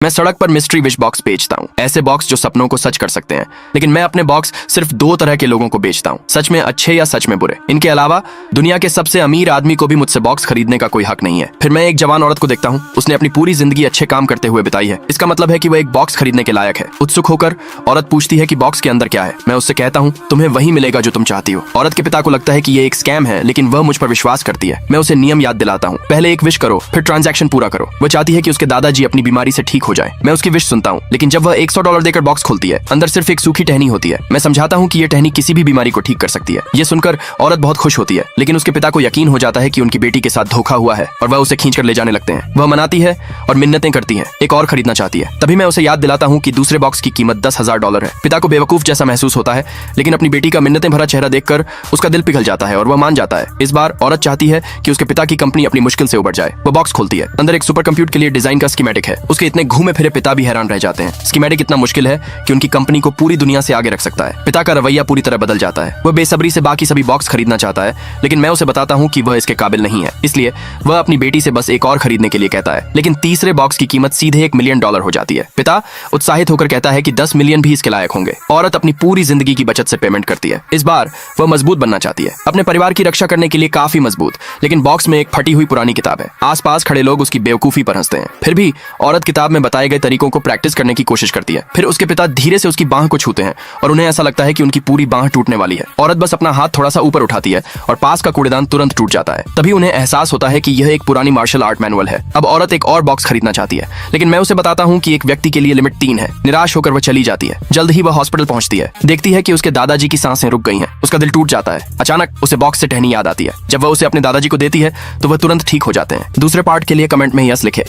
मैं सड़क पर मिस्ट्री विश बॉक्स बेचता हूँ, ऐसे बॉक्स जो सपनों को सच कर सकते हैं। लेकिन मैं अपने बॉक्स सिर्फ 2 तरह के लोगों को बेचता हूँ, सच में अच्छे या सच में बुरे। इनके अलावा दुनिया के सबसे अमीर आदमी को भी मुझसे बॉक्स खरीदने का कोई हक नहीं है। फिर मैं एक जवान औरत को देखता हूँ, उसने अपनी पूरी जिंदगी अच्छे काम करते हुए बिताई है। इसका मतलब है कि वह एक बॉक्स खरीदने के लायक है। उत्सुक होकर औरत पूछती है कि बॉक्स के अंदर क्या है। मैं उससे कहता हूँ, तुम्हें वही मिलेगा जो तुम चाहती हो। औरत के पिता को लगता है कि ये एक स्कैम है, लेकिन वह मुझ पर विश्वास करती है। मैं उसे नियम याद दिलाता हूँ, पहले एक विश करो, फिर ट्रांजैक्शन पूरा करो। वह चाहती है कि उसके दादाजी अपनी बीमारी से ठीक हो जाए। मैं उसकी विश सुनता हूँ, लेकिन जब वह $100 देकर बॉक्स खोलती है, अंदर सिर्फ एक सूखी टहनी होती है। मैं समझाता हूँ कि यह टहनी किसी भी बीमारी को ठीक कर सकती है। ये सुनकर औरत बहुत खुश होती है, लेकिन उसके पिता को यकीन हो जाता है कि उनकी बेटी के साथ धोखा हुआ है और वह उसे खींचकर ले जाने लगते हैं। वह मनाती है और मिन्नतें करती है, एक और खरीदना चाहती है। तभी मैं उसे याद दिलाता हूँ कि दूसरे बॉक्स की कीमत $10,000 है। पिता को बेवकूफ जैसा महसूस होता है, लेकिन अपनी बेटी का मिन्नतें भरा चेहरा देखकर उसका दिल पिघल जाता है और वह मान जाता है। इस बार औरत चाहती है कि उसके पिता की कंपनी अपनी मुश्किल से उबर जाए। वह बॉक्स खोलती है, अंदर एक सुपर कंप्यूटर के लिए डिजाइन का स्कीमेटिक है। उसके इतने घूमे फिरे पिता भी हैरान रह जाते हैं। स्कीमेटिक इतना मुश्किल है कि उनकी कंपनी को पूरी दुनिया से आगे रख सकता है। पिता का रवैया पूरी तरह बदल जाता है। वह बेसब्री से बाकी सभी बॉक्स खरीदना चाहता है, लेकिन मैं उसे बताता हूँ कि वह इसके काबिल नहीं है। इसलिए वह अपनी बेटी से बस एक और खरीदने के लिए कहता है। लेकिन तीसरे बॉक्स की कीमत सीधे $1 मिलियन हो जाती है। पिता उत्साहित होकर कहता है कि 10 मिलियन भी इसके लायक होंगे। औरत अपनी पूरी जिंदगी की बचत से पेमेंट करती है। इस बार वह मजबूत बनना चाहती है, अपने परिवार की रक्षा करने के लिए काफी मजबूत। लेकिन बॉक्स में एक फटी हुई पुरानी किताब है। आसपास खड़े लोग उसकी बेवकूफी पर हंसते हैं। फिर भी औरत किताब में बताए गए तरीकों को प्रैक्टिस करने की कोशिश करती है। फिर उसके पिता धीरे से उसकी बांह को छूते हैं और उन्हें ऐसा लगता है कि उनकी पूरी बांह टूटने वाली है। औरत बस अपना हाथ थोड़ा सा ऊपर उठाती है और पास का कूड़ेदान तुरंत टूट जाता है। तभी उन्हें एहसास होता है कि यह एक पुरानी मार्शल आर्ट मैनुअल है। अब औरत एक और बॉक्स खरीदना चाहती है, लेकिन मैं उसे बताता हूँ कि एक व्यक्ति के लिए लिमिट 3 है। निराश होकर वह चली जाती है। जल्द ही वह हॉस्पिटल पहुंचती है, देखती है कि उसके दादाजी की सांसें रुक गई हैं। उसका दिल टूट जाता है। अचानक उसे बॉक्स से टहनी याद आती है। जब वह उसे अपने दादाजी को देती है तो वह तुरंत ठीक हो जाते हैं। दूसरे पार्ट के लिए कमेंट में यस लिखे।